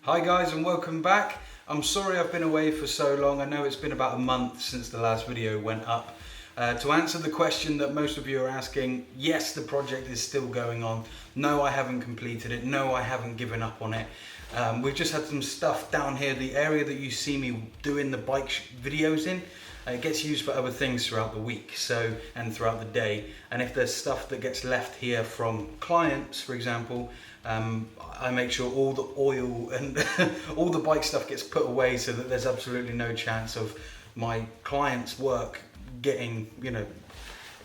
Hi guys and welcome back. I'm sorry I've been away for so long. I know it's been about a month since the last video went up. To answer the question that most of you are asking, yes, the project is still going on. No, I haven't completed it. No, I haven't given up on it. We've just had some stuff down here, the area that you see me doing the bike videos in. It gets used for other things throughout the week and throughout the day. And if there's stuff that gets left here from clients, for example, I make sure all the oil and all the bike stuff gets put away so that there's absolutely no chance of my clients' work getting,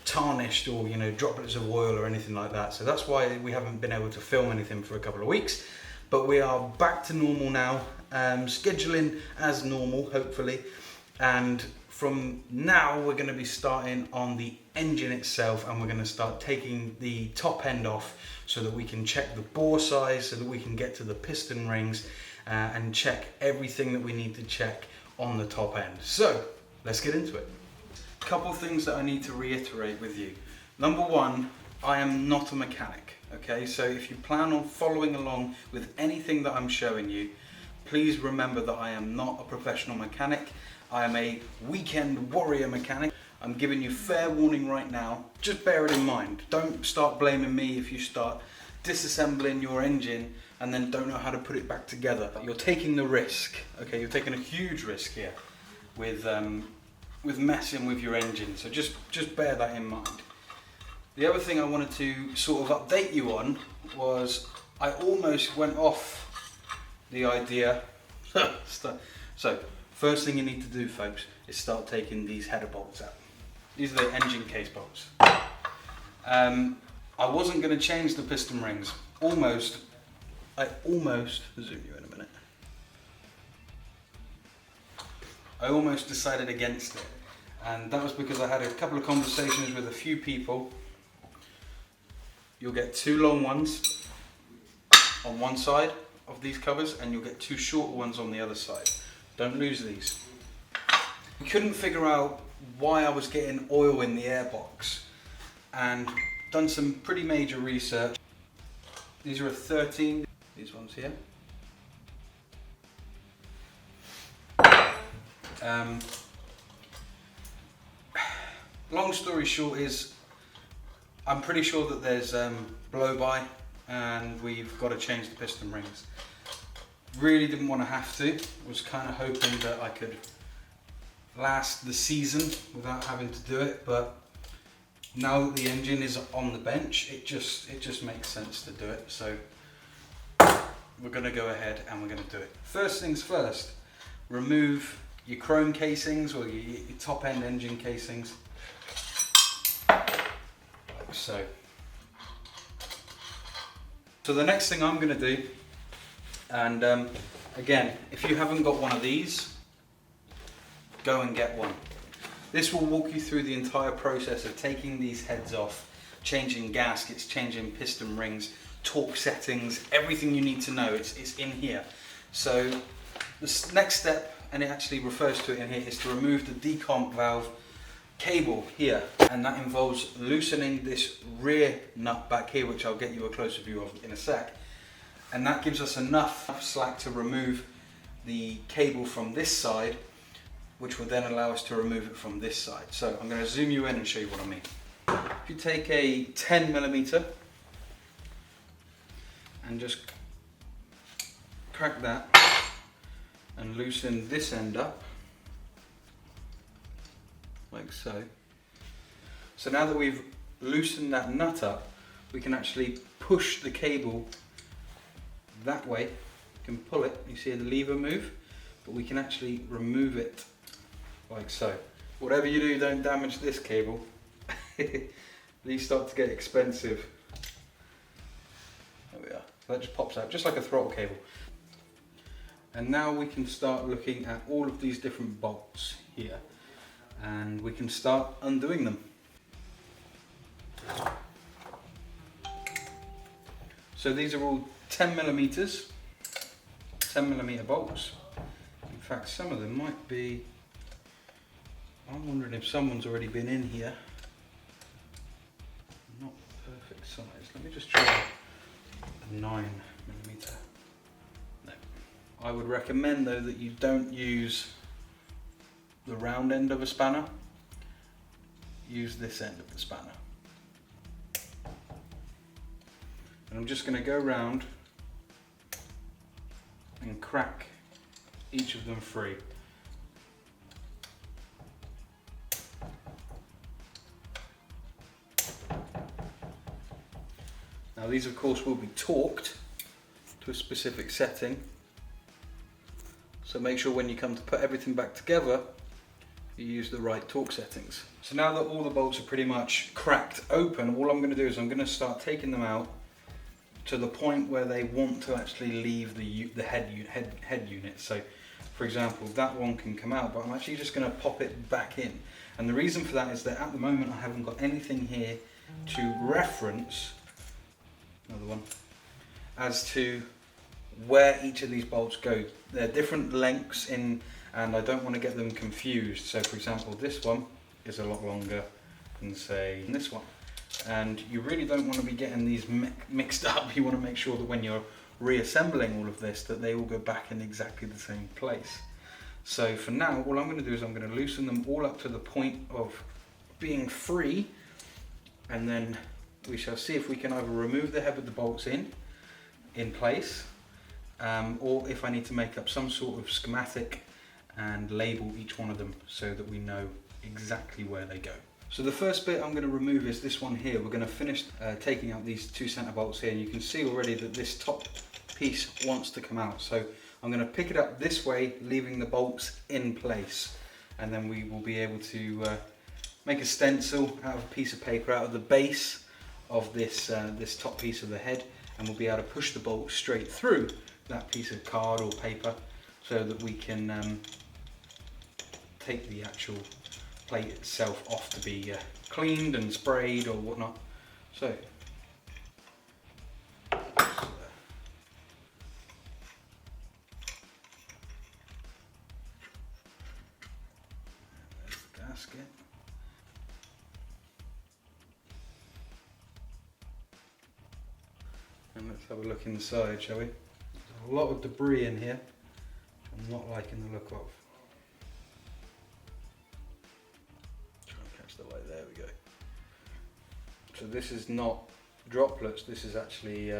tarnished or, droplets of oil or anything like that. So that's why we haven't been able to film anything for a couple of weeks. But we are back to normal now, scheduling as normal, hopefully. And from now, we're going to be starting on the engine itself, and we're going to start taking the top end off so that we can check the bore size, so that we can get to the piston rings and check everything that we need to check on the top end. So let's get into it. A couple of things that I need to reiterate with you. Number one, I am not a mechanic. Okay, so if you plan on following along with anything that I'm showing you, please remember that I am not a professional mechanic. I am a weekend warrior mechanic. I'm giving you fair warning right now. Just bear it in mind. Don't start blaming me if you start disassembling your engine and then don't know how to put it back together. You're taking the risk. Okay, you're taking a huge risk here with messing with your engine. So just bear that in mind. The other thing I wanted to sort of update you on was I almost went off the idea. So first thing you need to do, folks, is start taking these header bolts out. These are the engine case bolts. I wasn't going to change the piston rings. I almost zoom you in a minute. I almost decided against it, and that was because I had a couple of conversations with a few people. You'll get two long ones on one side of these covers and you'll get two shorter ones on the other side. Don't lose these. We couldn't figure out why I was getting oil in the airbox and done some pretty major research. These are a 13, these ones here. Long story short is I'm pretty sure that there's blow-by and we've got to change the piston rings. Really didn't want to have to. Was kind of hoping that I could last the season without having to do it, but now that the engine is on the bench, it just makes sense to do it. So we're going to go ahead and we're going to do it. First things first, remove your chrome casings or your top end engine casings. So the next thing I'm going to do, and again, if you haven't got one of these, go and get one. This will walk you through the entire process of taking these heads off, changing gaskets, changing piston rings, torque settings, everything you need to know. It's in here. So the next step, and it actually refers to it in here, is to remove the decomp valve cable here, and that involves loosening this rear nut back here, which I'll get you a closer view of in a sec, and that gives us enough slack to remove the cable from this side, which will then allow us to remove it from this side. So I'm going to zoom you in and show you what I mean. If you take a 10mm and just crack that and loosen this end up like so. So now that we've loosened that nut up, we can actually push the cable that way. You can pull it, you see the lever move, but we can actually remove it like so. Whatever you do, don't damage this cable. These start to get expensive. There we are. So that just pops out, just like a throttle cable. And now we can start looking at all of these different bolts here, and we can start undoing them. So these are all 10mm bolts. In fact, some of them might be, I'm wondering if someone's already been in here. Not perfect size. Let me just try a 9mm. No. I would recommend though that you don't use the round end of a spanner, use this end of the spanner. And I'm just going to go around and crack each of them free. Now these of course will be torqued to a specific setting, so make sure when you come to put everything back together you use the right torque settings. So now that all the bolts are pretty much cracked open, all I'm going to do is I'm going to start taking them out to the point where they want to actually leave the head unit. So for example, that one can come out, but I'm actually just going to pop it back in. And the reason for that is that at the moment I haven't got anything here to reference, another one, as to where each of these bolts go. They're different lengths in, and I don't want to get them confused. So for example, this one is a lot longer than say this one. And you really don't want to be getting these mixed up. You want to make sure that when you're reassembling all of this that they all go back in exactly the same place. So for now, all I'm going to do is I'm going to loosen them all up to the point of being free, and then we shall see if we can either remove the head with the bolts in place, or if I need to make up some sort of schematic and label each one of them so that we know exactly where they go. So the first bit I'm going to remove is this one here. We're going to finish taking out these 2 center bolts here, and you can see already that this top piece wants to come out. So I'm going to pick it up this way, leaving the bolts in place, and then we will be able to make a stencil out of a piece of paper out of the base of this this top piece of the head, and we'll be able to push the bolt straight through that piece of card or paper so that we can take the actual plate itself off to be cleaned and sprayed or whatnot. So there's the gasket. And let's have a look inside, shall we? There's a lot of debris in here, which I'm not liking the look of. The light, there we go. So this is not droplets, this is actually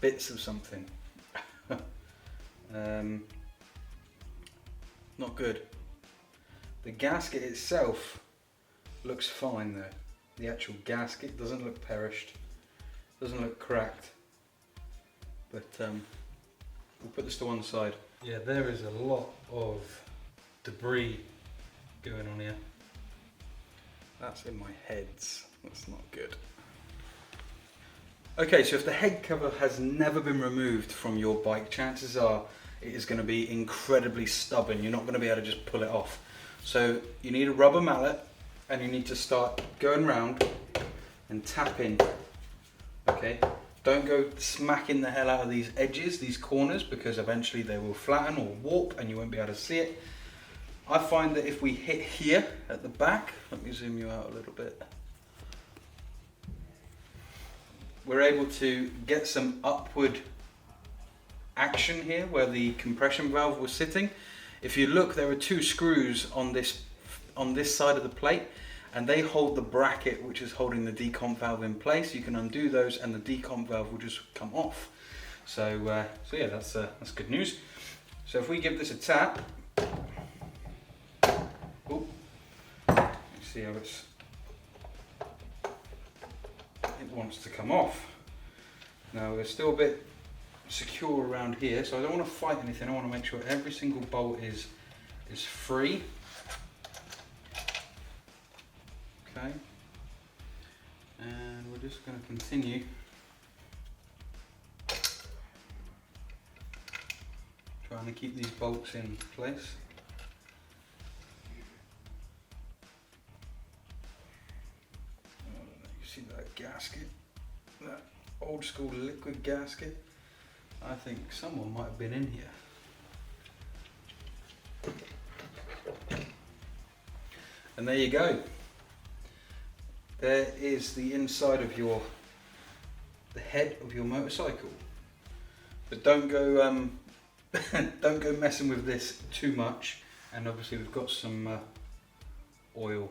bits of something. Not good. The gasket itself looks fine though. The actual gasket doesn't look perished, doesn't look cracked, but we'll put this to one side. Yeah, there is a lot of debris going on here. That's in my heads, that's not good. Okay, so if the head cover has never been removed from your bike, chances are it is going to be incredibly stubborn. You're not going to be able to just pull it off. So you need a rubber mallet, and you need to start going round and tapping. Okay, don't go smacking the hell out of these edges, these corners, because eventually they will flatten or warp and you won't be able to see it. I find that if we hit here at the back, let me zoom you out a little bit, we're able to get some upward action here where the compression valve was sitting. If you look, there are 2 screws on this side of the plate, and they hold the bracket which is holding the decomp valve in place. You can undo those and the decomp valve will just come off. So yeah, that's good news. So if we give this a tap, oh, you see how it wants to come off. Now we're still a bit secure around here, so I don't want to fight anything. I want to make sure every single bolt is free. Okay, and we're just going to continue trying to keep these bolts in place. You see that gasket, that old school liquid gasket? I think someone might have been in here. And there you go. There is the inside of the head of your motorcycle. But don't go don't go messing with this too much. And obviously we've got some oil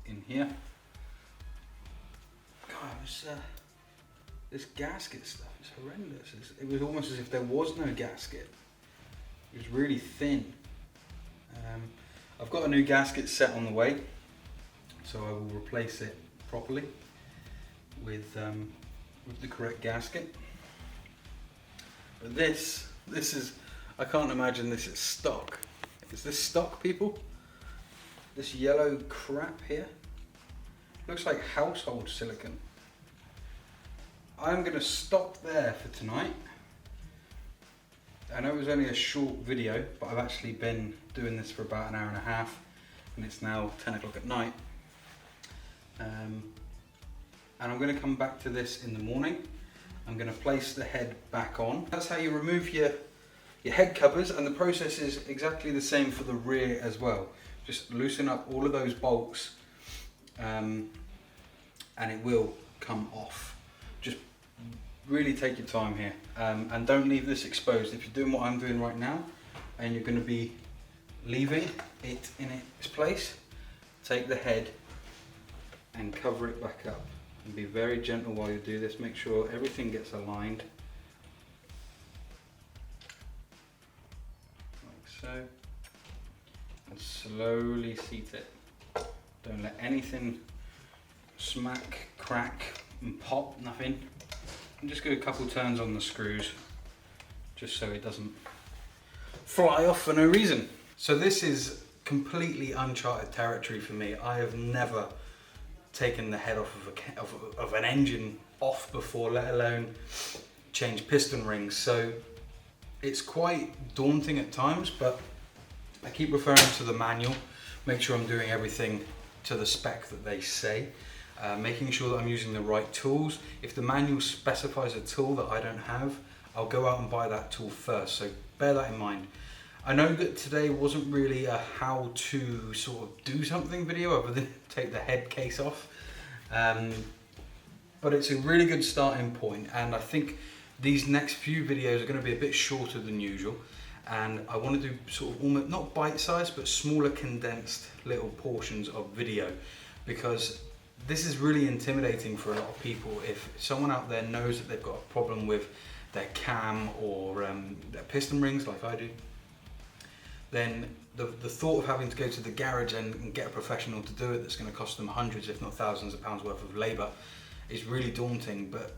in here. God, this gasket stuff is horrendous. It was almost as if there was no gasket. It was really thin. I've got a new gasket set on the way, so I will replace it properly with the correct gasket. But this is, I can't imagine this is stock. Is this stock, people? This yellow crap here looks like household silicone. I'm going to stop there for tonight. I know it was only a short video, but I've actually been doing this for about an hour and a half, and it's now 10 o'clock at night. And I'm going to come back to this in the morning. I'm going to place the head back on. That's how you remove your head covers, and the process is exactly the same for the rear as well. Just loosen up all of those bolts, and it will come off. Just really take your time here, and don't leave this exposed. If you're doing what I'm doing right now, and you're going to be leaving it in its place, take the head and cover it back up. And be very gentle while you do this. Make sure everything gets aligned. Like so. And slowly seat it. Don't let anything smack, crack and pop, nothing. And just do a couple turns on the screws just so it doesn't fly off for no reason. So this is completely uncharted territory for me. I have never taken the head off of an engine off before, let alone change piston rings. So it's quite daunting at times, but I keep referring to the manual, make sure I'm doing everything to the spec that they say, making sure that I'm using the right tools. If the manual specifies a tool that I don't have, I'll go out and buy that tool first, so bear that in mind. I know that today wasn't really a how to sort of do something video other than take the head case off, but it's a really good starting point, and I think these next few videos are going to be a bit shorter than usual, and I want to do sort of almost not bite-sized but smaller condensed little portions of video, because this is really intimidating for a lot of people. If someone out there knows that they've got a problem with their cam or their piston rings like I do, then the thought of having to go to the garage and get a professional to do it that's going to cost them hundreds if not thousands of pounds worth of labour is really daunting. But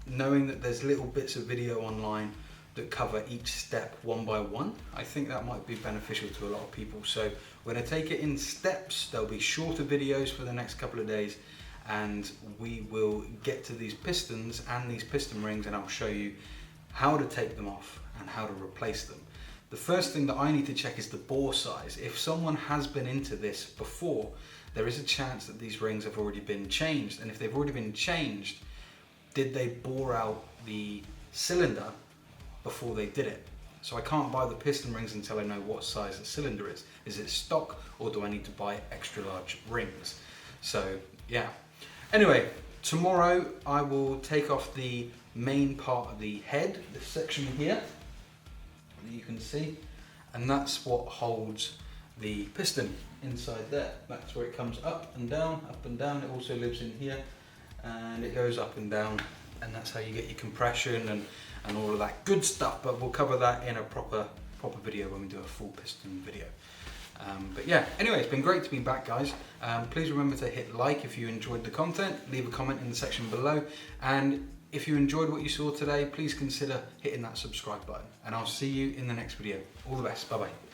knowing that there's little bits of video online that cover each step one by one, I think that might be beneficial to a lot of people. So we're going to take it in steps. There'll be shorter videos for the next couple of days, and we will get to these pistons and these piston rings, and I'll show you how to take them off and how to replace them. The first thing that I need to check is the bore size. If someone has been into this before, there is a chance that these rings have already been changed. And if they've already been changed, did they bore out the cylinder before they did it? So I can't buy the piston rings until I know what size the cylinder is. Is it stock, or do I need to buy extra large rings? So yeah. Anyway, tomorrow I will take off the main part of the head, this section here that you can see, and that's what holds the piston inside there. That's where it comes up and down, up and down. It also lives in here, and it goes up and down, and that's how you get your compression and all of that good stuff. But we'll cover that in a proper video when we do a full piston video. But yeah, anyway, it's been great to be back, guys. Please remember to hit like if you enjoyed the content, leave a comment in the section below, and if you enjoyed what you saw today, please consider hitting that subscribe button, and I'll see you in the next video. All the best, bye bye.